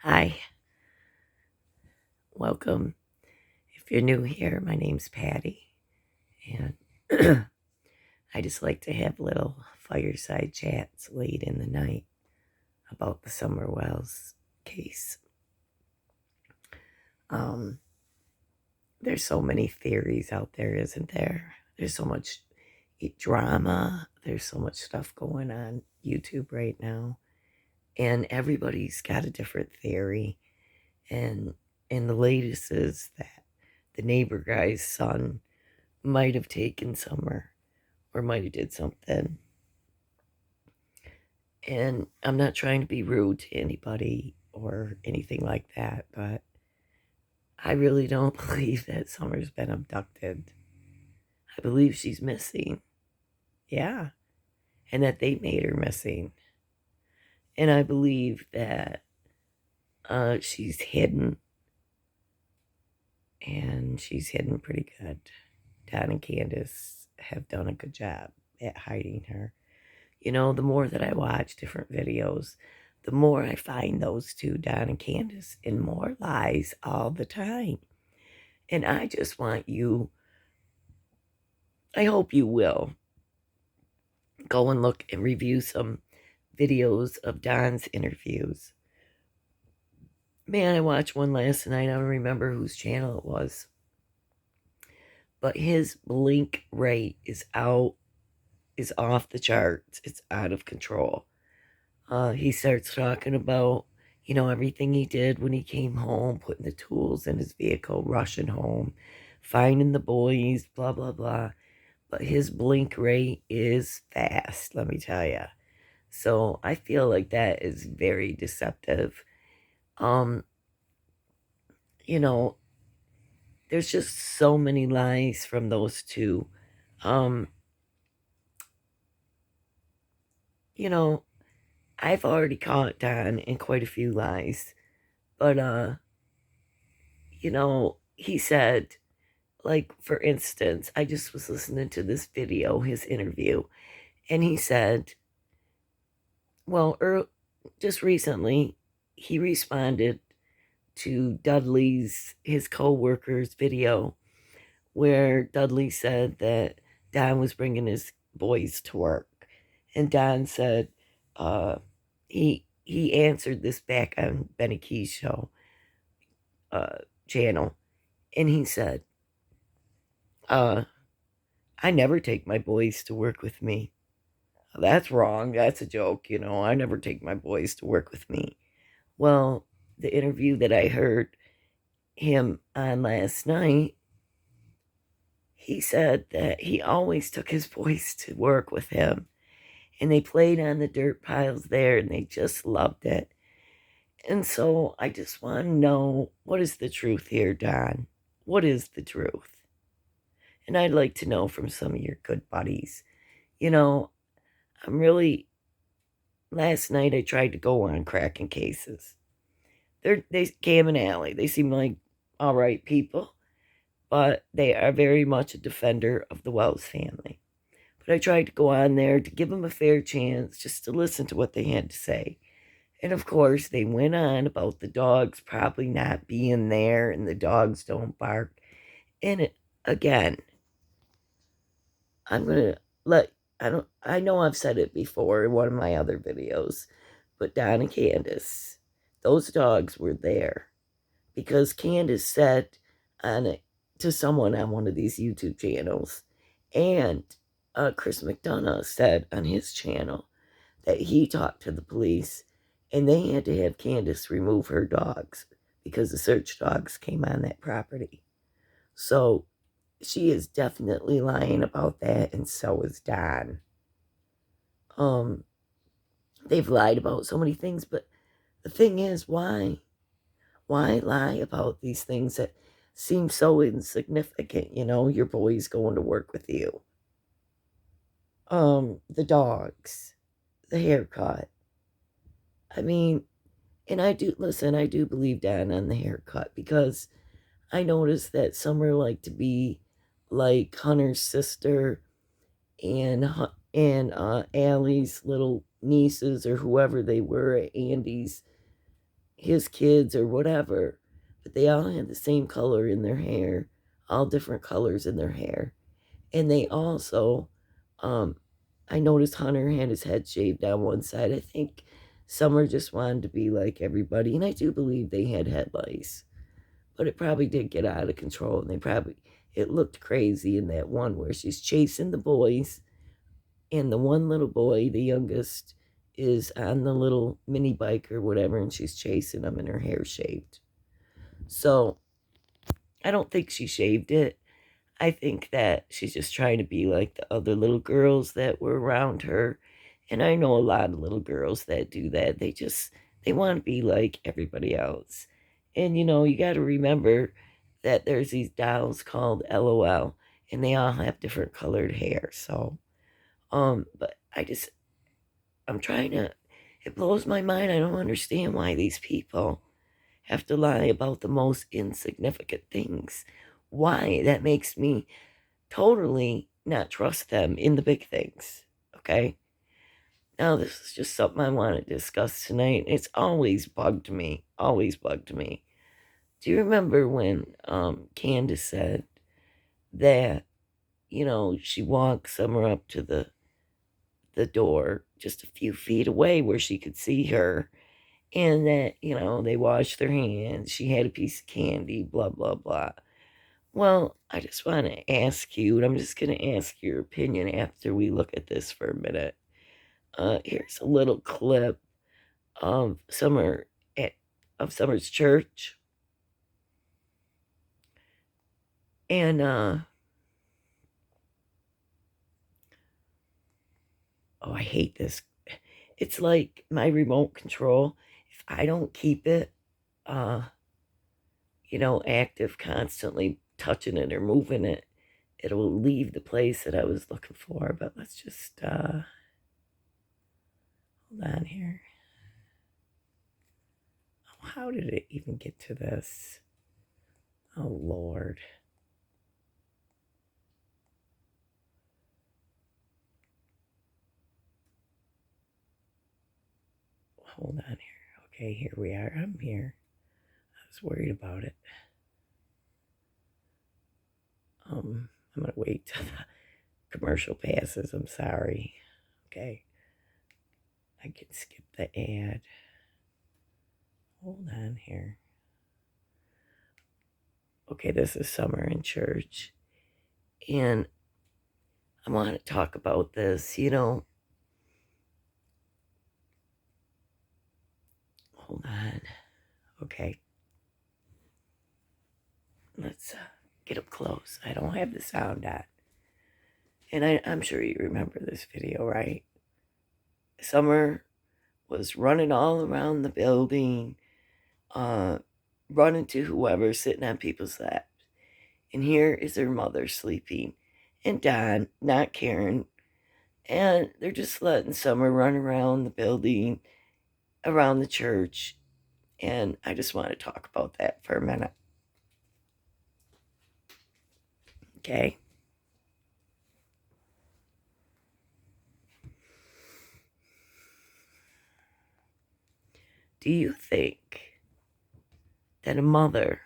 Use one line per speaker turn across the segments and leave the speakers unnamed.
Hi, welcome. If you're new here, my name's Patty, and I just like to have little fireside chats late in the night about the Summer Wells case. Um, there's so many theories out there, isn't there? There's so much drama. There's so much stuff going on YouTube right now, and everybody's got a different theory. And the latest is that the neighbor guy's son might have taken Summer or might have did something. And I'm not trying to be rude to anybody or anything like that, but I really don't believe that Summer's been abducted. I believe she's missing. Yeah. And that they made her missing. And I believe that she's hidden. And she's hidden pretty good. Don and Candace have done a good job at hiding her. You know, the more that I watch different videos, the more I find those two, Don and Candace, in more lies all the time. And I just want you, I hope you will go and look and review some videos of Don's interviews. Man, I watched one last night. I don't remember whose channel it was. But his blink rate is off the charts. It's out of control. He starts talking about, everything he did when he came home, putting the tools in his vehicle, rushing home, finding the boys, blah, blah, blah. But his blink rate is fast, let me tell you. So I feel like that is very deceptive. Um, you know, there's just so many lies from those two. Um, you know, I've already caught Don in quite a few lies. But he said, like, for instance, I just was listening to this video, his interview, and he said, well, just recently, he responded to his co-worker's video, where Dudley said that Don was bringing his boys to work. And Don said, he answered this back on Benny Key's show, channel, and he said, uh, I never take my boys to work with me. That's wrong. That's a joke. I never take my boys to work with me. Well, the interview that I heard him on last night, he said that he always took his boys to work with him. And they played on the dirt piles there and they just loved it. And so I just want to know, what is the truth here, Don? What is the truth? And I'd like to know from some of your good buddies. I'm really, last night I tried to go on cracking cases. They Cam and Allie, they seem like all right people, but they are very much a defender of the Wells family. But I tried to go on there to give them a fair chance, just to listen to what they had to say. And of course, they went on about the dogs probably not being there and the dogs don't bark. And again, I'm going to let, I know I've said it before in one of my other videos, but Don and Candace, those dogs were there because Candace said on it to someone on one of these YouTube channels, and Chris McDonough said on his channel that he talked to the police and they had to have Candace remove her dogs because the search dogs came on that property. So she is definitely lying about that, and so is Don. They've lied about so many things, but the thing is, why? Why lie about these things that seem so insignificant? Your boy's going to work with you. The dogs, the haircut. I mean, and I do believe Dan on the haircut, because I noticed that Summer liked to be like Hunter's sister and Allie's little nieces, or whoever they were at Andy's his kids or whatever, but they all had the same color in their hair, all different colors in their hair. And they also, um, I noticed Hunter had his head shaved on one side. I think Summer just wanted to be like everybody. And I do believe they had head lice, but it probably did get out of control. And it looked crazy in that one where she's chasing the boys. And the one little boy, the youngest, is on the little mini bike or whatever, and she's chasing him, and her hair shaved. So I don't think she shaved it. I think that she's just trying to be like the other little girls that were around her. And I know a lot of little girls that do that. They want to be like everybody else. And you got to remember that there's these dolls called LOL, and they all have different colored hair. So, but I'm trying to, it blows my mind. I don't understand why these people have to lie about the most insignificant things. Why? That makes me totally not trust them in the big things. Okay? Now, this is just something I want to discuss tonight. It's always bugged me. Always bugged me. Do you remember when Candace said that, she walked Summer up to the door just a few feet away where she could see her, and that, they washed their hands, she had a piece of candy, blah, blah, blah. Well, I just want to ask you, and I'm just going to ask your opinion after we look at this for a minute. Here's a little clip of Summer's church, and oh, I hate this. It's like my remote control. If I don't keep it, uh, active, constantly touching it or moving it, it'll leave the place that I was looking for. But let's just hold on here. Oh, how did it even get to this? Oh, Lord. Hold on here. Okay, here we are. I'm here. I was worried about it. I'm going to wait till the commercial passes. I'm sorry. Okay. I can skip the ad. Hold on here. Okay, this is Summer in church. And I want to talk about this, Hold on. Okay. Let's get up close. I don't have the sound on. And I'm sure you remember this video, right? Summer was running all around the building, running to whoever, sitting on people's laps. And here is her mother sleeping, and Don not caring. And they're just letting Summer run around the building, around the church. And I just want to talk about that for a minute. Okay? Do you think that a mother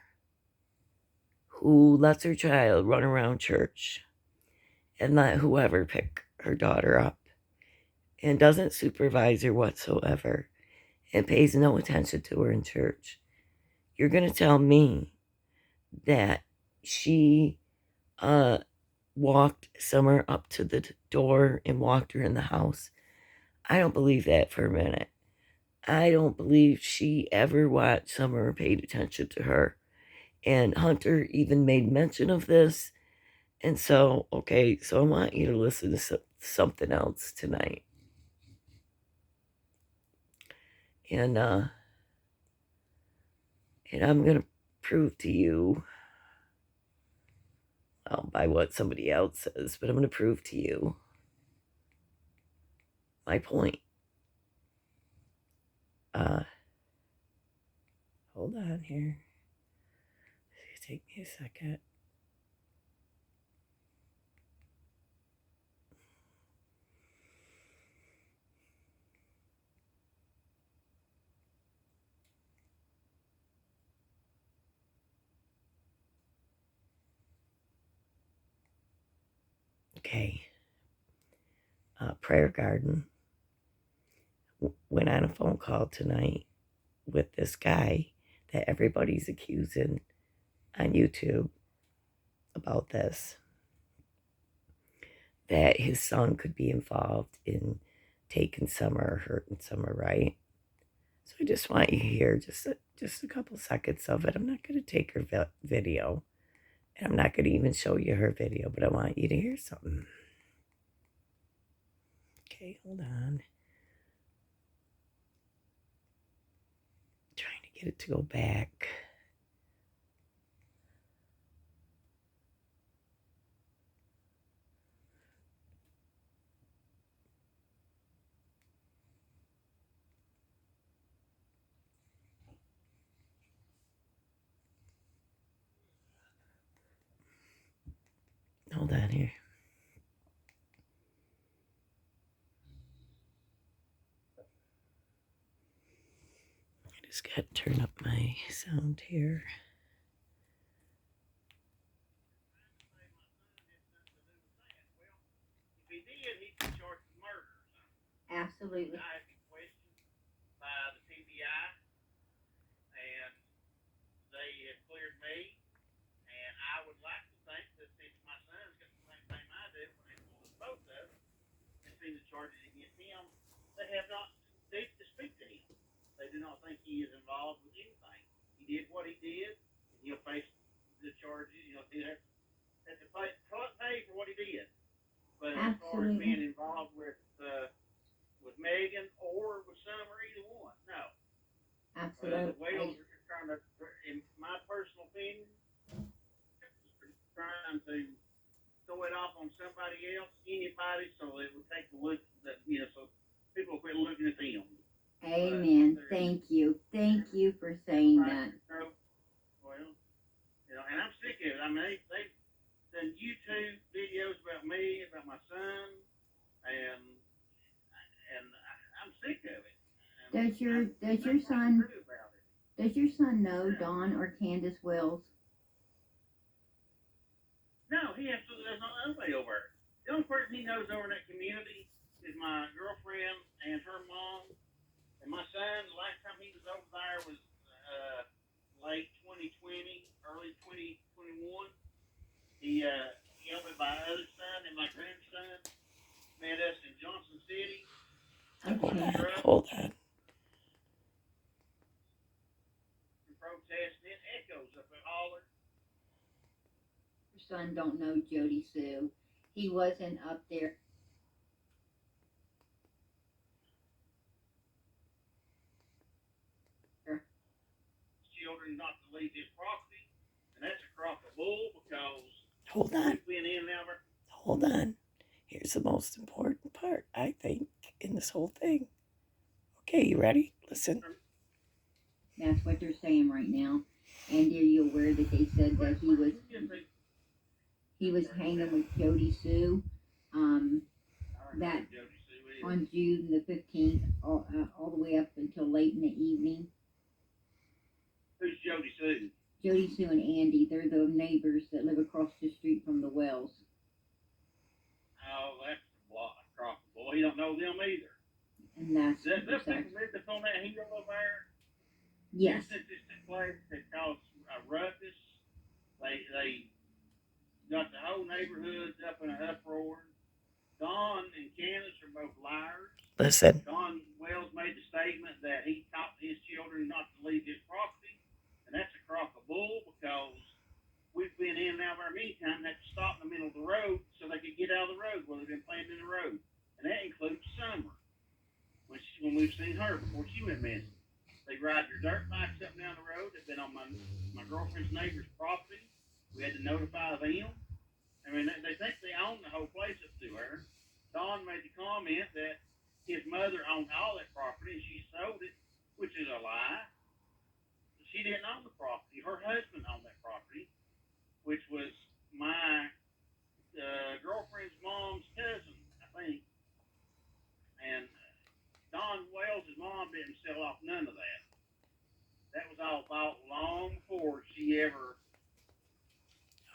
who lets her child run around church and let whoever pick her daughter up and doesn't supervise her whatsoever and pays no attention to her in church, you're going to tell me that she walked Summer up to the door and walked her in the house? I don't believe that for a minute. I don't believe she ever watched Summer or paid attention to her. And Hunter even made mention of this. And so, okay, so I want you to listen to something else tonight. And I'm going to prove to you, well, by what somebody else says, but I'm going to prove to you my point. Hold on here. Take me a second. Okay. Prayer Garden went on a phone call tonight with this guy that everybody's accusing on YouTube about this, that his son could be involved in taking Summer or hurting Summer, right? So I just want you to hear just a couple seconds of it. I'm not going to take her video, and I'm not going to even show you her video, but I want you to hear something. Okay, hold on. Trying to get it to go back. Hold on here. I just got to turn up my sound here.
Absolutely. Absolutely. Absolutely. Amen. Thank you. Thank you for saying that. Does your son know Don or Candace Wells? Okay.
Hold on.
Your son don't know Jody Sue. He wasn't up there.
Hold on. Hold on. Here's the most important part, I think, in this whole thing. Okay, you ready? Listen.
That's what they're saying right now. And are you aware that they said that he was hanging with Jody Sue? That on June the 15th, all the way up until late in the evening. Jody Sue and Andy, they're the neighbors that live across the street from the Wells. And that's yes.
Listen.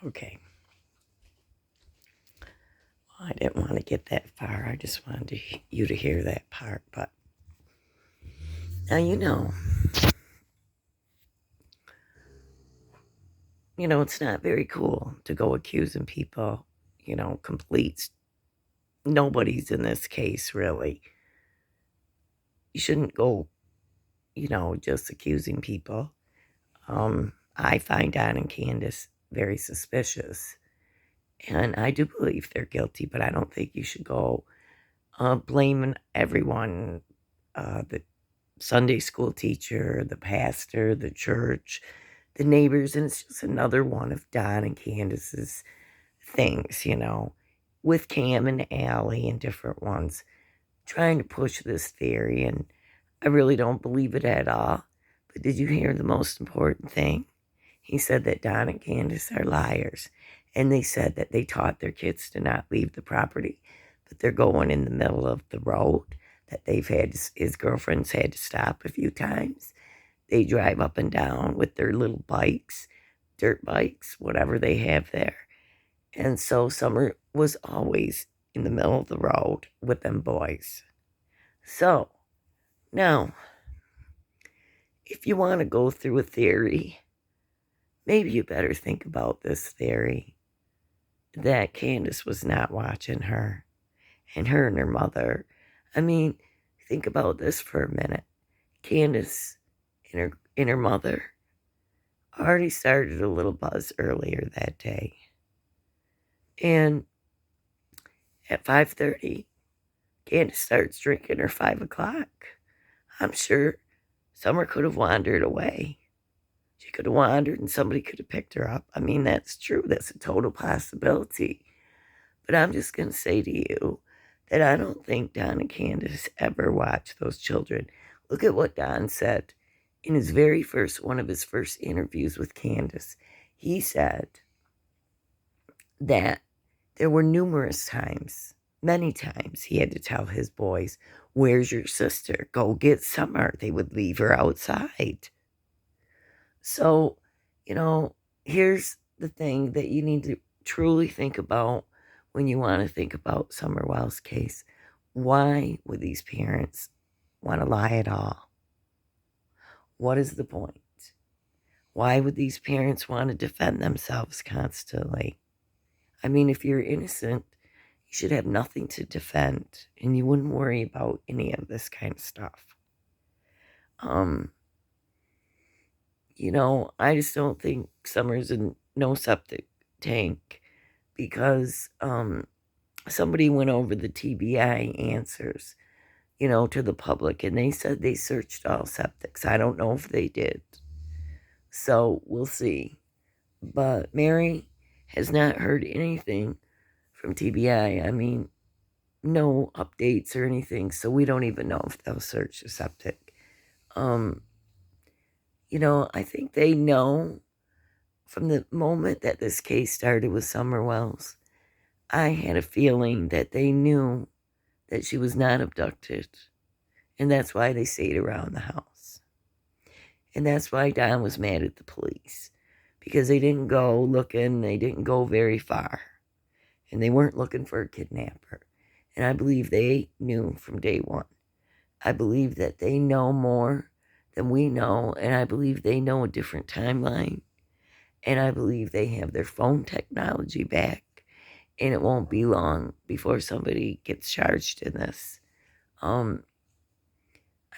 Okay. Well, didn't want to get that far. I just wanted you to hear that part. But now it's not very cool to go accusing people, complete nobody's in this case, really. You shouldn't go, just accusing people. I find Don and Candace very suspicious, and I do believe they're guilty, but I don't think you should go blaming everyone, the Sunday school teacher, the pastor, the church, the neighbors, and it's just another one of Don and Candace's things, with Cam and Allie and different ones trying to push this theory, and I really don't believe it at all. But did you hear the most important thing? He said that Don and Candace are liars, and they said that they taught their kids to not leave the property, but they're going in the middle of the road, that his girlfriend's had to stop a few times. They drive up and down with their little bikes, dirt bikes, whatever they have there. And so Summer was always in the middle of the road with them boys. So now, if you want to go through a theory, maybe you better think about this theory that Candace was not watching her and her mother. I mean, think about this for a minute. Candace and her mother already started a little buzz earlier that day. And at 5:30, Candace starts drinking her 5 o'clock. I'm sure Summer could have wandered away. She could have wandered and somebody could have picked her up. I mean, that's true. That's a total possibility. But I'm just going to say to you that I don't think Don and Candace ever watched those children. Look at what Don said in one of his first interviews with Candace. He said that there were numerous times, many times, he had to tell his boys, "Where's your sister? Go get Summer." They would leave her outside. So, here's the thing that you need to truly think about when you want to think about Summer Wells' case. Why would these parents want to lie at all? What is the point? Why would these parents want to defend themselves constantly? I mean, if you're innocent, you should have nothing to defend, and you wouldn't worry about any of this kind of stuff. I just don't think Summer's in no septic tank because somebody went over the TBI answers, to the public, and they said they searched all septics. I don't know if they did. So we'll see. But Mary has not heard anything from TBI. I mean, no updates or anything, so we don't even know if they'll search the septic. I think they know from the moment that this case started with Summer Wells. I had a feeling that they knew that she was not abducted, and that's why they stayed around the house. And that's why Don was mad at the police, because they didn't go looking, they didn't go very far, and they weren't looking for a kidnapper. And I believe they knew from day one. I believe that they know more than we know, and I believe they know a different timeline, and I believe they have their phone technology back, and it won't be long before somebody gets charged in this. I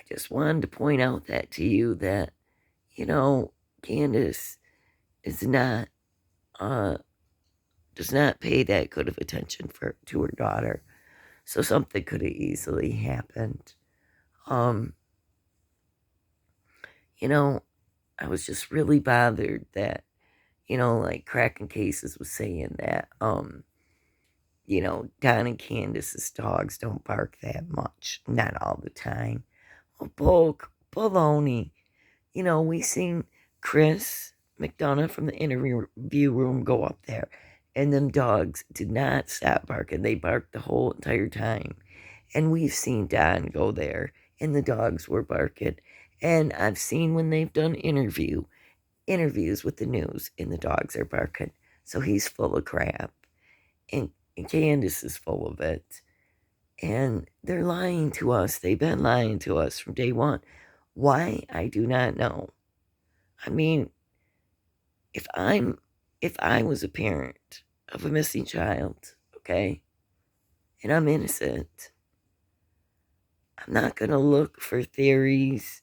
just wanted to point out that to you that, Candace is not, does not pay that good of attention to her daughter. So something could have easily happened. I was just really bothered that, like Cracking Cases was saying that, Don and Candace's dogs don't bark that much. Not all the time. Well, baloney. We seen Chris McDonough from the interview room go up there, and them dogs did not stop barking. They barked the whole entire time. And we've seen Don go there, and the dogs were barking. And I've seen when they've done interviews with the news, and the dogs are barking. So he's full of crap. And And Candace is full of it. And they're lying to us. They've been lying to us from day one. Why? I do not know. I mean, if I'm if I was a parent of a missing child, okay, and I'm innocent, I'm not gonna look for theories.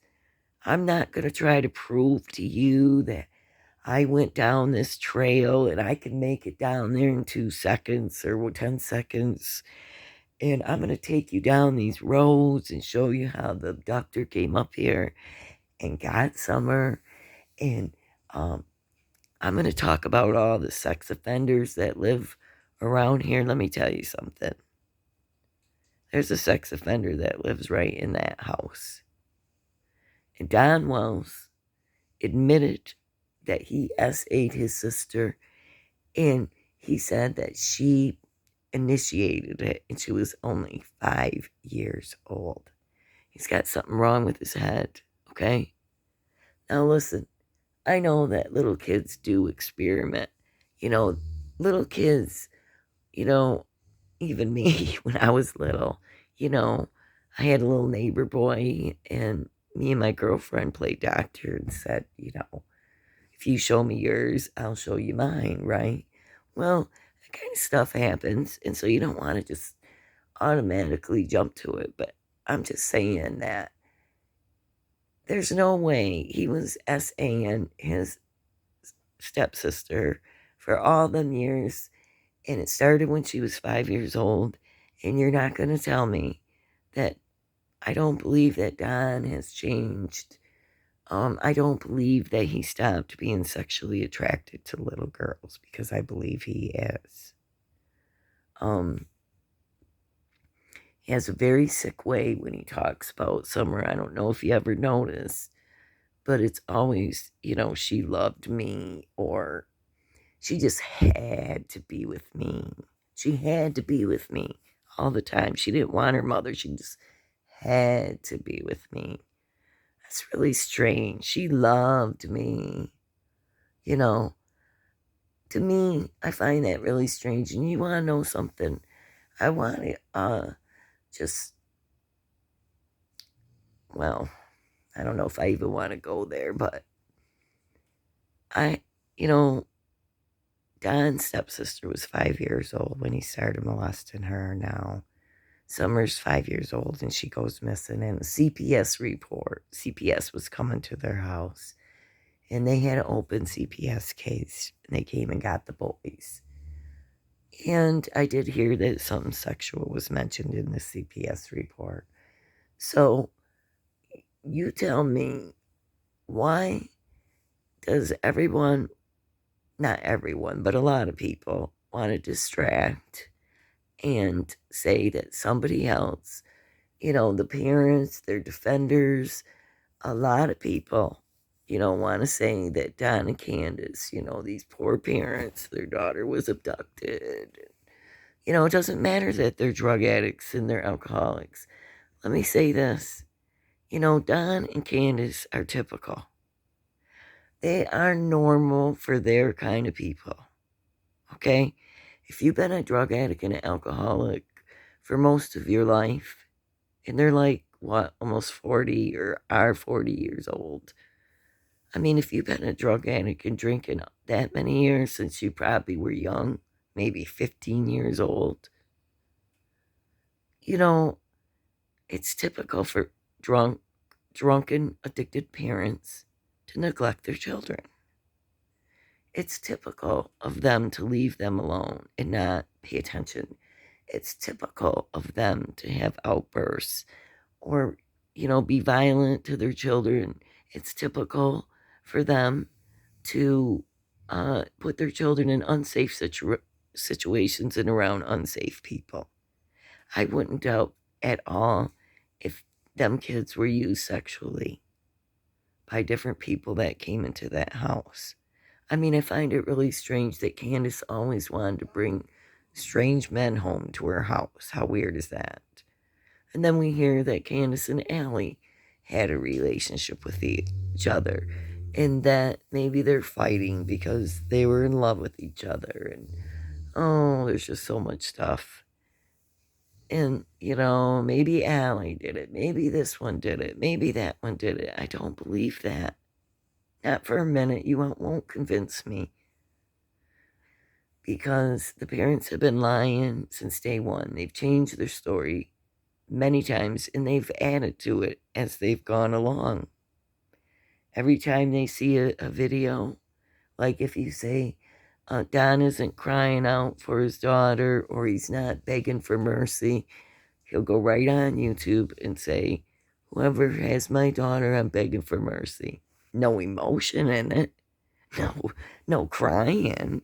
I'm not gonna try to prove to you that I went down this trail and I can make it down there in 2 seconds or 10 seconds. And I'm going to take you down these roads and show you how the abductor came up here and got Summer. And um, I'm going to talk about all the sex offenders that live around here. Let me tell you something. There's a sex offender that lives right in that house. And Don Wells admitted that he SA'd his sister, and he said that she initiated it and she was only 5 years old. He's got something wrong with his head, okay? Now listen, I know that little kids do experiment. You know, little kids, you know, even me when I was little, you know, I had a little neighbor boy and me and my girlfriend played doctor and said, you know, if you show me yours, I'll show you mine, right? Well, that kind of stuff happens. And so you don't want to just automatically jump to it. But I'm just saying that there's no way he was SAing his stepsister for all them years. And it started when she was 5 years old. And you're not going to tell me that I don't believe that Don has changed. I don't believe that he stopped being sexually attracted to little girls because I believe he is. Um, he has a very sick way when he talks about Summer. I don't know if you ever noticed, but it's always, you know, she loved me or she just had to be with me. She had to be with me all the time. She didn't want her mother. She just had to be with me. That's really strange. She loved me. You know, to me, I find that really strange. And you want to know something? I want to just, well, I don't know if I even want to go there, but I, you know, Don's stepsister was 5 years old when he started molesting her. Now, Summer's 5 years old and she goes missing. And a CPS was coming to their house and they had an open CPS case and they came and got the boys. And I did hear that something sexual was mentioned in the CPS report. So you tell me, why does everyone, not everyone, but a lot of people want to distract and say that somebody else, you know, the parents, their defenders, a lot of people, you know, want to say that Don and Candace, you know, these poor parents, their daughter was abducted. You know, it doesn't matter that they're drug addicts and they're alcoholics. Let me say this. You know, Don and Candace are typical. They are normal for their kind of people. Okay? If you've been a drug addict and an alcoholic for most of your life, and they're like, what, almost 40 or are 40 years old. I mean, if you've been a drug addict and drinking that many years since you probably were young, maybe 15 years old, you know, it's typical for drunken, addicted parents to neglect their children. It's typical of them to leave them alone and not pay attention. It's typical of them to have outbursts or, you know, be violent to their children. It's typical for them to put their children in unsafe situations and around unsafe people. I wouldn't doubt at all if them kids were used sexually by different people that came into that house. I mean, I find it really strange that Candace always wanted to bring strange men home to her house. How weird is that? And then we hear that Candace and Allie had a relationship with each other and that maybe they're fighting because they were in love with each other. And Oh, there's just so much stuff. And, maybe Allie did it. Maybe this one did it. Maybe that one did it. I don't believe that. Not for a minute. You won't convince me. Because the parents have been lying since day one. They've changed their story many times and they've added to it as they've gone along. Every time they see a video, like if you say Don isn't crying out for his daughter or he's not begging for mercy, he'll go right on YouTube and say, whoever has my daughter, I'm begging for mercy. No emotion in it. No crying.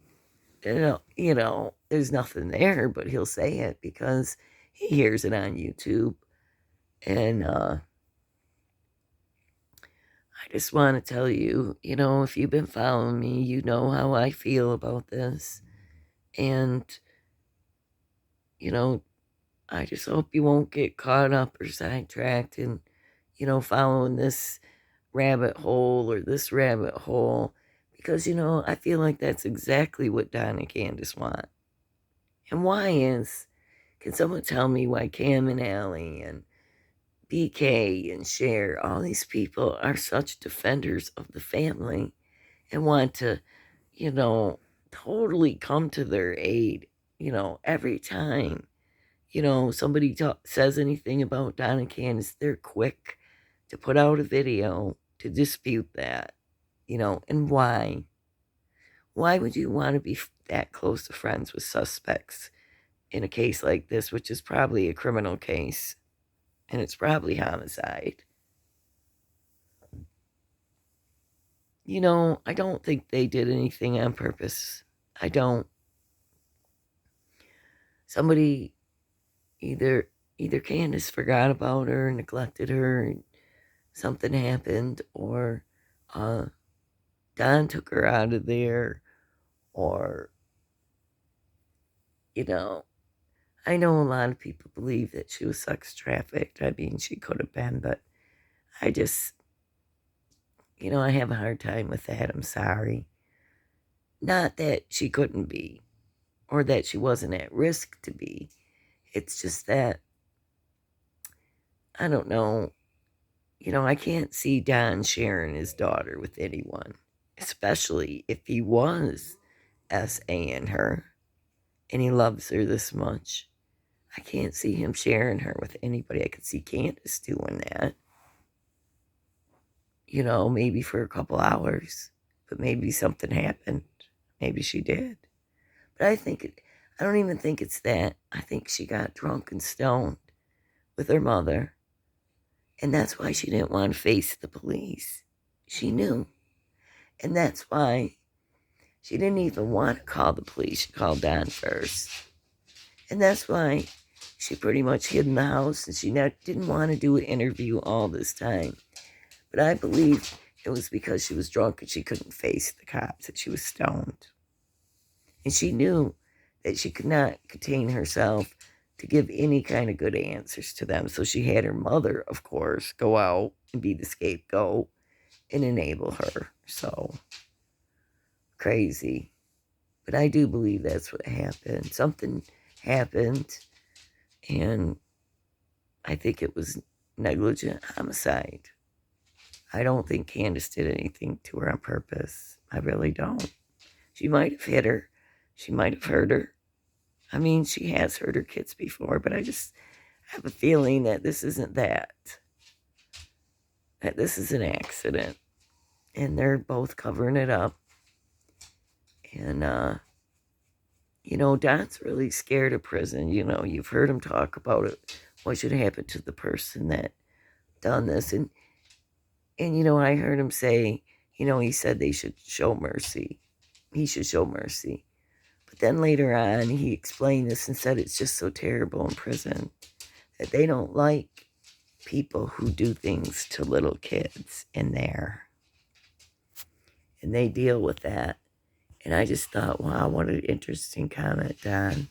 There's nothing there, but he'll say it because he hears it on YouTube. And I just want to tell you, if you've been following me, you know how I feel about this. And, I just hope you won't get caught up or sidetracked in, following this rabbit hole or this rabbit hole. Because, I feel like that's exactly what Don and Candace want. And can someone tell me why Cam and Allie and BK and Cher, all these people are such defenders of the family and want to, you know, totally come to their aid, every time, somebody says anything about Don and Candace, they're quick to put out a video to dispute that, and why? Why would you want to be that close to friends with suspects in a case like this, which is probably a criminal case and it's probably homicide? I don't think they did anything on purpose. I don't. Somebody either Candace forgot about her, neglected her, and something happened, or uh, Don took her out of there, or I know a lot of people believe that she was sex trafficked. I mean, she could have been, but I just, I have a hard time with that. I'm sorry. Not that she couldn't be, or that she wasn't at risk to be. It's just that, I don't know. I can't see Don sharing his daughter with anyone, especially if he was SAing her and he loves her this much. I can't see him sharing her with anybody. I could see Candace doing that, maybe for a couple hours, but maybe something happened. Maybe she did. But I don't even think it's that. I think she got drunk and stoned with her mother. And that's why she didn't want to face the police. She knew. And that's why she didn't even want to call the police. She called Don first. And that's why she pretty much hid in the house and she didn't want to do an interview all this time. But I believe it was because she was drunk and she couldn't face the cops, that she was stoned. And she knew that she could not contain herself to give any kind of good answers to them. So she had her mother, of course, go out and be the scapegoat and enable her. So crazy. But I do believe that's what happened. Something happened, and I think it was negligent homicide. I don't think Candace did anything to her on purpose. I really don't. She might have hit her. She might have hurt her. I mean, she has hurt her kids before, but I just have a feeling that this isn't that. That this is an accident. And they're both covering it up. And, Don's really scared of prison. You've heard him talk about it. What should happen to the person that done this? And I heard him say, he said they should show mercy. He should show mercy. But then later on, he explained this and said it's just so terrible in prison that they don't like people who do things to little kids in there. And they deal with that. And I just thought, wow, what an interesting comment, Don.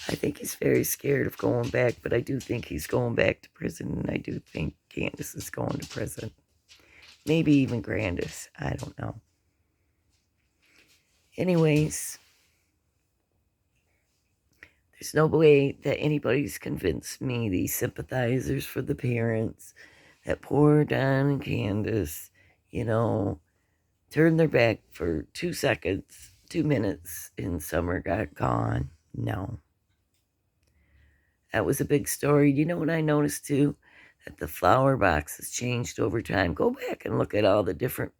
I think he's very scared of going back, but I do think he's going back to prison, and I do think Candace is going to prison. Maybe even Grandis. I don't know. Anyways, There's no way that anybody's convinced me, these sympathizers for the parents, that poor Don and Candace, you know, turned their back for 2 seconds, 2 minutes, and Summer got gone. No. That was a big story. You know what I noticed too? That the flower box has changed over time. Go back and look at all the different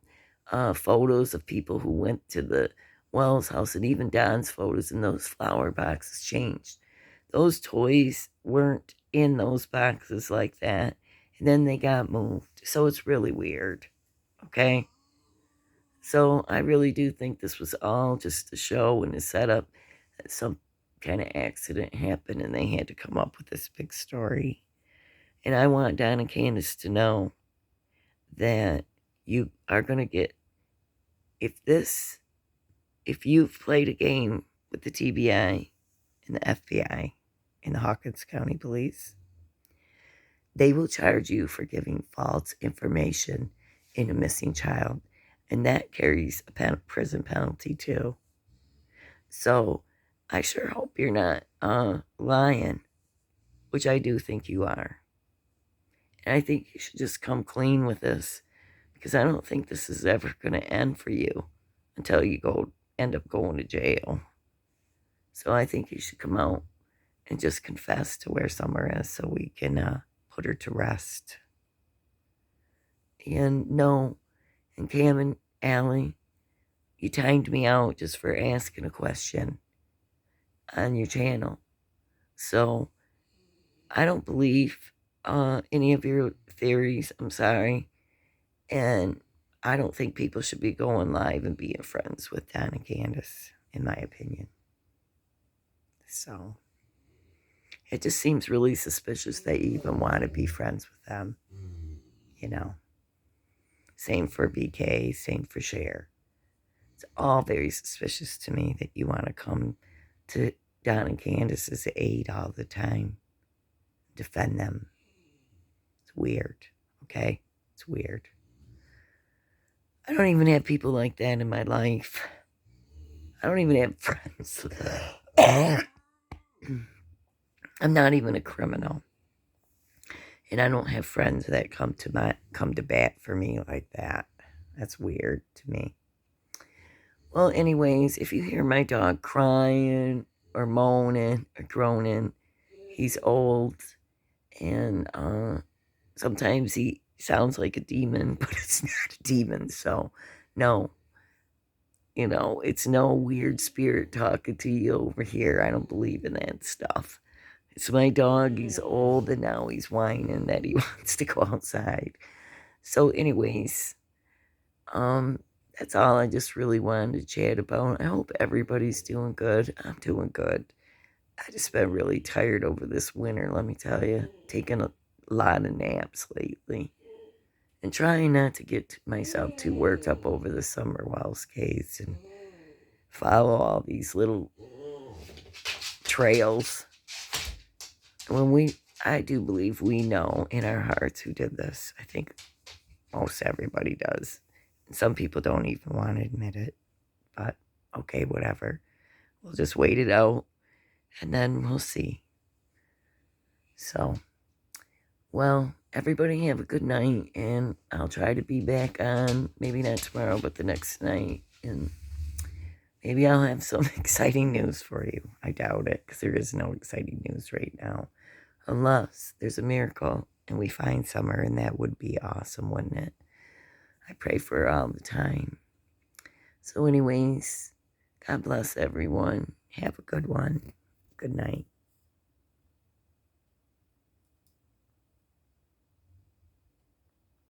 photos of people who went to the Wells house, and even Don's photos, and those flower boxes changed. Those toys weren't in those boxes like that, and then they got moved. So it's really weird. Okay? So I really do think this was all just a show and a setup. That some kind of accident happened and they had to come up with this big story. And I want Don and Candace to know that you are going to get, if you've played a game with the TBI and the FBI and the Hawkins County Police, they will charge you for giving false information in a missing child. And that carries a prison penalty too. So I sure hope you're not lying, which I do think you are. And I think you should just come clean with this, because I don't think this is ever going to end for you until you end up going to jail. So I think you should come out and just confess to where Summer is so we can put her to rest. And no, and Cam and Allie, you timed me out just for asking a question on your channel. So I don't believe any of your theories. I'm sorry. And I don't think people should be going live and being friends with Don and Candace, in my opinion. So it just seems really suspicious that you even want to be friends with them. You know. Same for BK, same for Cher. It's all very suspicious to me that you want to come to Don and Candace's aid all the time. Defend them. It's weird, okay? It's weird. I don't even have people like that in my life. I don't even have friends. I'm not even a criminal. And I don't have friends that come to bat for me like that. That's weird to me. Well, anyways, if you hear my dog crying or moaning or groaning, he's old, and sometimes he sounds like a demon, but it's not a demon. So no, it's no weird spirit talking to you over here. I don't believe in that stuff. It's my dog. He's old, and now he's whining that he wants to go outside. So anyways, that's all I just really wanted to chat about. I hope everybody's doing good. I'm doing good. I just been really tired over this winter, let me tell you. Taking a lot of naps lately. And trying not to get myself too worked up over the summer Wells case and follow all these little trails. I do believe we know in our hearts who did this. I think most everybody does. Some people don't even want to admit it. But okay, whatever. We'll just wait it out, and then we'll see. So, well, everybody have a good night, and I'll try to be back on, maybe not tomorrow, but the next night, and maybe I'll have some exciting news for you. I doubt it, because there is no exciting news right now, unless there's a miracle and we find Summer, and that would be awesome, wouldn't it? I pray for her all the time. So anyways, God bless everyone. Have a good one. Good night.